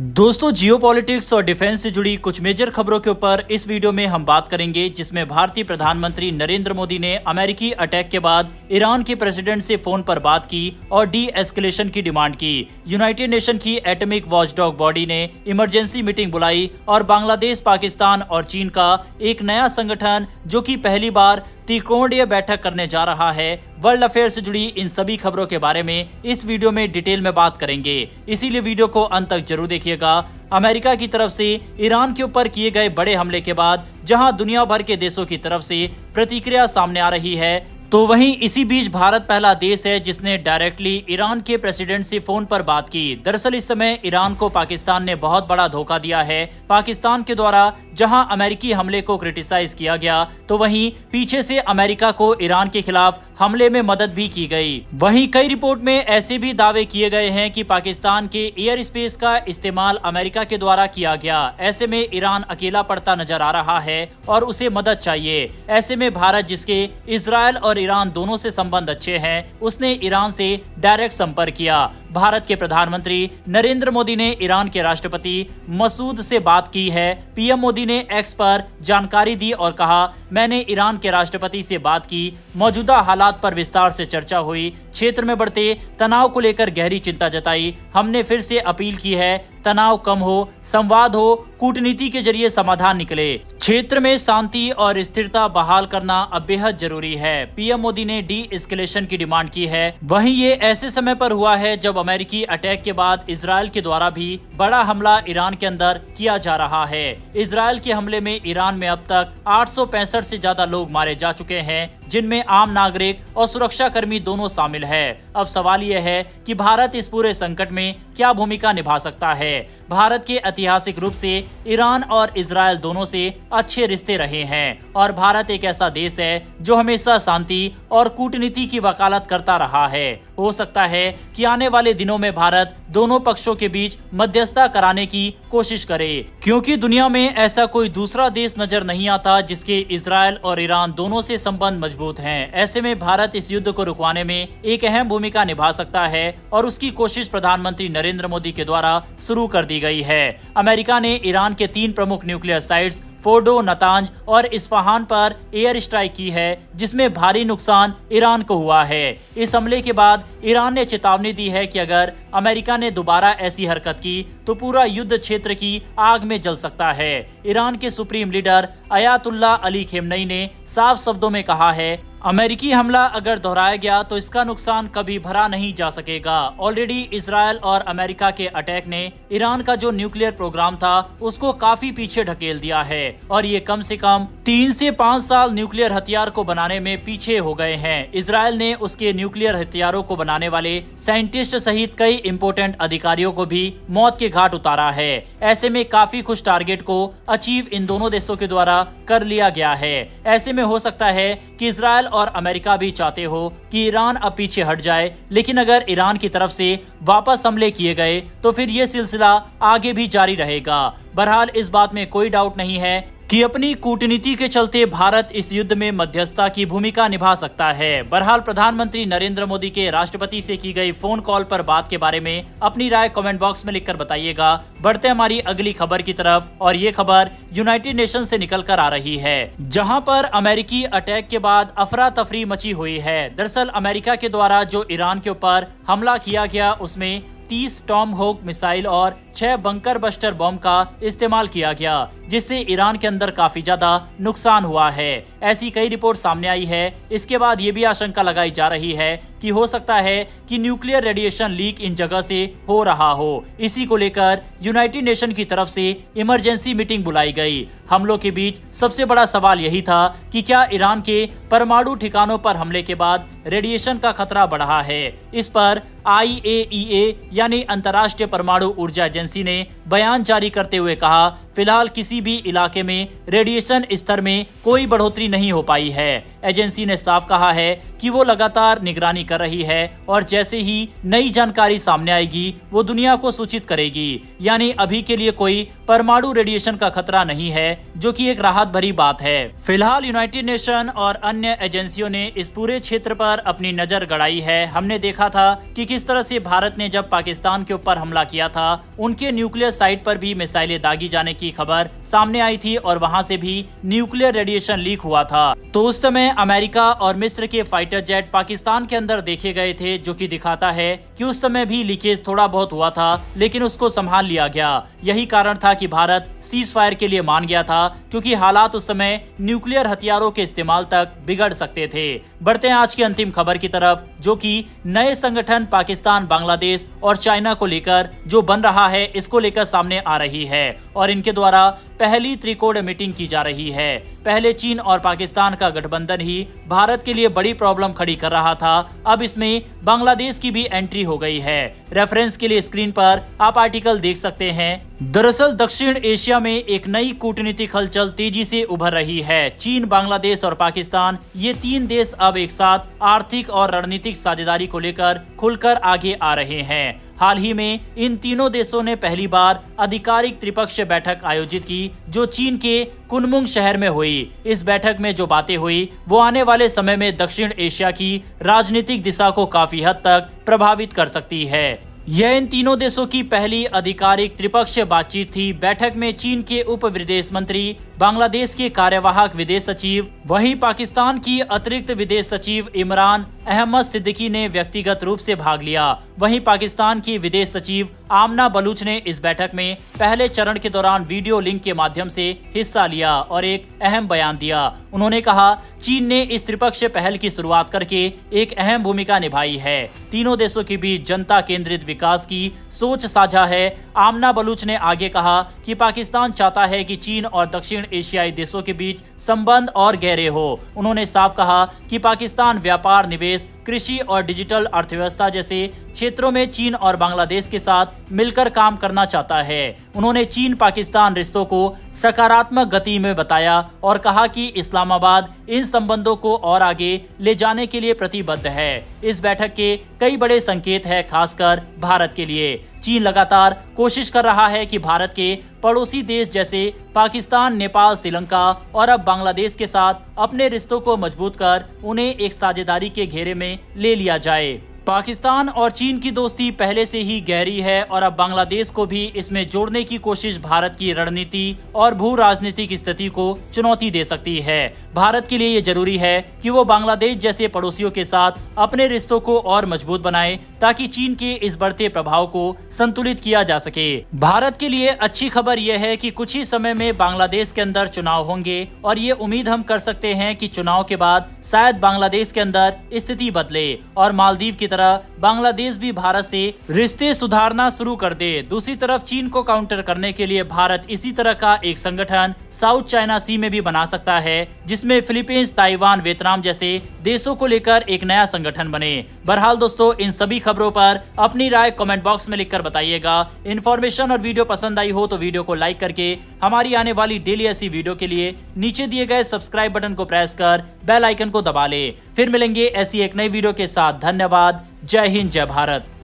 दोस्तों, जियोपॉलिटिक्स और डिफेंस से जुड़ी कुछ मेजर खबरों के ऊपर इस वीडियो में हम बात करेंगे, जिसमें भारतीय प्रधानमंत्री नरेंद्र मोदी ने अमेरिकी अटैक के बाद ईरान के प्रेसिडेंट से फोन पर बात की और डी एस्केलेशन की डिमांड की। यूनाइटेड नेशन की एटॉमिक वॉचडॉग बॉडी ने इमरजेंसी मीटिंग बुलाई और बांग्लादेश, पाकिस्तान और चीन का एक नया संगठन जो कि पहली बार त्रिकोणीय बैठक करने जा रहा है, वर्ल्ड अफेयर से जुड़ी इन सभी खबरों के बारे में इस वीडियो में डिटेल में बात करेंगे। इसीलिए वीडियो को अंत तक जरूर देखिएगा। अमेरिका की तरफ से ईरान के ऊपर किए गए बड़े हमले के बाद जहां दुनिया भर के देशों की तरफ से प्रतिक्रिया सामने आ रही है, तो वहीं इसी बीच भारत पहला देश है जिसने डायरेक्टली ईरान के प्रेसिडेंट से फोन पर बात की। दरअसल इस समय ईरान को पाकिस्तान ने बहुत बड़ा धोखा दिया है। पाकिस्तान के द्वारा जहां अमेरिकी हमले को क्रिटिसाइज किया गया, तो वहीं पीछे से अमेरिका को ईरान के खिलाफ हमले में मदद भी की गई। वहीं कई रिपोर्ट में ऐसे भी दावे किए गए हैं कि पाकिस्तान के एयर स्पेस का इस्तेमाल अमेरिका के द्वारा किया गया। ऐसे में ईरान अकेला पड़ता नजर आ रहा है और उसे मदद चाहिए। ऐसे में भारत, जिसके इजरायल और ईरान दोनों से संबंध अच्छे हैं, उसने ईरान से डायरेक्ट संपर्क किया। भारत के प्रधानमंत्री नरेंद्र मोदी ने ईरान के राष्ट्रपति मसूद से बात की है। पीएम मोदी ने एक्स पर जानकारी दी और कहा, मैंने ईरान के राष्ट्रपति से बात की, मौजूदा हालात पर विस्तार से चर्चा हुई, क्षेत्र में बढ़ते तनाव को लेकर गहरी चिंता जताई। हमने फिर से अपील की है, तनाव कम हो, संवाद हो, कूटनीति के जरिए समाधान निकले। क्षेत्र में शांति और स्थिरता बहाल करना अब बेहद जरूरी है। पीएम मोदी ने डी एस्केलेशन की डिमांड की है। वहीं ये ऐसे समय पर हुआ है जब अमेरिकी अटैक के बाद इजरायल के द्वारा भी बड़ा हमला ईरान के अंदर किया जा रहा है। इजरायल के हमले में ईरान में अब तक 865 से ज्यादा लोग मारे जा चुके हैं, जिनमें आम नागरिक और सुरक्षा कर्मी दोनों शामिल है। अब सवाल यह है कि भारत इस पूरे संकट में क्या भूमिका निभा सकता है। भारत के ऐतिहासिक रूप से ईरान और इजरायल दोनों से अच्छे रिश्ते रहे हैं और भारत एक ऐसा देश है जो हमेशा शांति और कूटनीति की वकालत करता रहा है। हो सकता है कि आने वाले दिनों में भारत दोनों पक्षों के बीच मध्यस्थता कराने की कोशिश करे, क्योंकि दुनिया में ऐसा कोई दूसरा देश नजर नहीं आता जिसके इजरायल और ईरान दोनों से संबंध मजबूत हैं। ऐसे में भारत इस युद्ध को रुकवाने में एक अहम भूमिका निभा सकता है और उसकी कोशिश प्रधानमंत्री नरेंद्र मोदी के द्वारा शुरू कर दी गई है। अमेरिका ने ईरान के 3 प्रमुख न्यूक्लियर साइट्स फोर्डो, नतांज और इस्फहान पर एयर स्ट्राइक की है, जिसमें भारी नुकसान ईरान को हुआ है। इस हमले के बाद ईरान ने चेतावनी दी है कि अगर अमेरिका ने दोबारा ऐसी हरकत की तो पूरा युद्ध क्षेत्र की आग में जल सकता है। ईरान के सुप्रीम लीडर अयातुल्लाह अली खेमनई ने साफ शब्दों में कहा है, अमेरिकी हमला अगर दोहराया गया तो इसका नुकसान कभी भरा नहीं जा सकेगा। ऑलरेडी इजरायल और अमेरिका के अटैक ने ईरान का जो न्यूक्लियर प्रोग्राम था उसको काफी पीछे ढकेल दिया है और ये कम से कम 3 से 5 साल न्यूक्लियर हथियार को बनाने में पीछे हो गए हैं। इजरायल ने उसके न्यूक्लियर हथियारों को बनाने वाले साइंटिस्ट सहित कई इंपोर्टेंट अधिकारियों को भी मौत के घाट उतारा है। ऐसे में काफी कुछ टारगेट को अचीव इन दोनों देशों के द्वारा कर लिया गया है। ऐसे में हो सकता है कि इजरायल और अमेरिका भी चाहते हो कि ईरान अब पीछे हट जाए, लेकिन अगर ईरान की तरफ से वापस हमले किए गए तो फिर ये सिलसिला आगे भी जारी रहेगा। बहरहाल इस बात में कोई डाउट नहीं है कि अपनी कूटनीति के चलते भारत इस युद्ध में मध्यस्थता की भूमिका निभा सकता है। बहरहाल प्रधानमंत्री नरेंद्र मोदी के राष्ट्रपति से की गई फोन कॉल पर बात के बारे में अपनी राय कमेंट बॉक्स में लिखकर बताइएगा। बढ़ते हमारी अगली खबर की तरफ, और ये खबर यूनाइटेड नेशन से निकल कर आ रही है, जहां पर अमेरिकी अटैक के बाद अफरा तफरी मची हुई है। दरअसल अमेरिका के द्वारा जो ईरान के ऊपर हमला किया गया उसमें 30 टॉमहोक मिसाइल और 6 बंकर बस्टर बॉम्ब का इस्तेमाल किया गया, जिससे ईरान के अंदर काफी ज्यादा नुकसान हुआ है। ऐसी कई रिपोर्ट सामने आई है। इसके बाद ये भी आशंका लगाई जा रही है कि हो सकता है कि न्यूक्लियर रेडिएशन लीक इन जगह से हो रहा हो। इसी को लेकर यूनाइटेड नेशन की तरफ से इमरजेंसी मीटिंग बुलाई गई। हमलों के बीच सबसे बड़ा सवाल यही था कि क्या ईरान के परमाणु ठिकानों पर हमले के बाद रेडिएशन का खतरा बढ़ा है। इस पर IAEA यानी अंतर्राष्ट्रीय परमाणु ऊर्जा एजेंसी ने बयान जारी करते हुए कहा, फिलहाल किसी भी इलाके में रेडिएशन स्तर में कोई बढ़ोतरी नहीं हो पाई है। एजेंसी ने साफ कहा है कि वो लगातार निगरानी कर रही है और जैसे ही नई जानकारी सामने आएगी वो दुनिया को सूचित करेगी। यानी अभी के लिए कोई परमाणु रेडिएशन का खतरा नहीं है, जो कि एक राहत भरी बात है। फिलहाल यूनाइटेड नेशन और अन्य एजेंसियों ने इस पूरे क्षेत्र पर अपनी नजर गड़ाई है। हमने देखा था कि किस तरह से भारत ने जब पाकिस्तान के ऊपर हमला किया था, उनके न्यूक्लियर साइट पर भी मिसाइलें दागी जाने की खबर सामने आई थी और वहां से भी न्यूक्लियर रेडिएशन लीक हुआ था। तो उस समय अमेरिका और मिस्र के फाइटर जेट पाकिस्तान के अंदर देखे गए थे, जो कि दिखाता है कि उस समय भी लीकेज थोड़ा बहुत हुआ था, लेकिन उसको संभाल लिया गया। यही कारण था कि भारत सीज फायर के लिए मान गया था, क्योंकि हालात उस समय न्यूक्लियर हथियारों के इस्तेमाल तक बिगड़ सकते थे। बढ़ते हैं आज की अंतिम खबर की तरफ, जो कि नए संगठन पाकिस्तान, बांग्लादेश और चाइना को लेकर जो बन रहा है, इसको लेकर सामने आ रही है और इनके द्वारा पहली त्रिकोण मीटिंग की जा रही है। पहले चीन और पाकिस्तान का गठबंधन ही भारत के लिए बड़ी प्रॉब्लम खड़ी कर रहा था, अब इसमें बांग्लादेश की भी एंट्री हो गई है। रेफरेंस के लिए स्क्रीन पर आप आर्टिकल देख सकते हैं। दरअसल दक्षिण एशिया में एक नई कूटनीतिक हलचल तेजी से उभर रही है। चीन, बांग्लादेश और पाकिस्तान, ये तीन देश अब एक साथ आर्थिक और रणनीतिक साझेदारी को लेकर खुलकर आगे आ रहे हैं। हाल ही में इन तीनों देशों ने पहली बार आधिकारिक त्रिपक्षीय बैठक आयोजित की, जो चीन के कुनमुंग शहर में हुई। इस बैठक में जो बातें हुई वो आने वाले समय में दक्षिण एशिया की राजनीतिक दिशा को काफी हद तक प्रभावित कर सकती है। यह इन तीनों देशों की पहली आधिकारिक त्रिपक्षीय बातचीत थी। बैठक में चीन के उप विदेश मंत्री, बांग्लादेश के कार्यवाहक विदेश सचिव, वहीं पाकिस्तान की अतिरिक्त विदेश सचिव इमरान अहमद सिद्दीकी ने व्यक्तिगत रूप से भाग लिया। वहीं पाकिस्तान की विदेश सचिव आमना बलूच ने इस बैठक में पहले चरण के दौरान वीडियो लिंक के माध्यम से हिस्सा लिया और एक अहम बयान दिया। उन्होंने कहा, चीन ने इस त्रिपक्षीय पहल की शुरुआत करके एक अहम भूमिका निभाई है। तीनों देशों के बीच जनता केंद्रित विकास की सोच साझा है। आमना बलूच ने आगे कहा कि पाकिस्तान चाहता है कि चीन और दक्षिण एशियाई देशों के बीच संबंध और गहरे हो। उन्होंने साफ कहा कि पाकिस्तान व्यापार, निवेश, कृषि और डिजिटल अर्थव्यवस्था जैसे क्षेत्रों में चीन और बांग्लादेश के साथ मिलकर काम करना चाहता है। उन्होंने चीन पाकिस्तान रिश्तों को सकारात्मक गति में बताया और कहा कि इस्लामाबाद इन संबंधों को और आगे ले जाने के लिए प्रतिबद्ध है। इस बैठक के कई बड़े संकेत हैं, खासकर भारत के लिए। चीन लगातार कोशिश कर रहा है कि भारत के पड़ोसी देश जैसे पाकिस्तान, नेपाल, श्रीलंका और अब बांग्लादेश के साथ अपने रिश्तों को मजबूत कर उन्हें एक साझेदारी के घेरे में ले लिया जाए। पाकिस्तान और चीन की दोस्ती पहले से ही गहरी है और अब बांग्लादेश को भी इसमें जोड़ने की कोशिश भारत की रणनीति और भू राजनीतिक स्थिति को चुनौती दे सकती है। भारत के लिए ये जरूरी है कि वो बांग्लादेश जैसे पड़ोसियों के साथ अपने रिश्तों को और मजबूत बनाए, ताकि चीन के इस बढ़ते प्रभाव को संतुलित किया जा सके। भारत के लिए अच्छी खबर यह है कि कुछ ही समय में बांग्लादेश के अंदर चुनाव होंगे और ये उम्मीद हम कर सकते हैं कि चुनाव के बाद शायद बांग्लादेश के अंदर स्थिति बदले और मालदीव की तरह बांग्लादेश भी भारत से रिश्ते सुधारना शुरू कर दे। दूसरी तरफ चीन को काउंटर करने के लिए भारत इसी तरह का एक संगठन साउथ चाइना सी में भी बना सकता है, जिसमें फिलीपींस, ताइवान, वियतनाम जैसे देशों को लेकर एक नया संगठन बने। बहरहाल दोस्तों, इन सभी खबरों पर अपनी राय कमेंट बॉक्स में लिखकर बताइएगा। इन्फॉर्मेशन और वीडियो पसंद आई हो तो वीडियो को लाइक करके हमारी आने वाली डेली ऐसी वीडियो के लिए नीचे दिए गए सब्सक्राइब बटन को प्रेस कर बेल आइकन को दबा ले। फिर मिलेंगे ऐसी एक नई वीडियो के साथ। धन्यवाद। जय हिंद, जय भारत।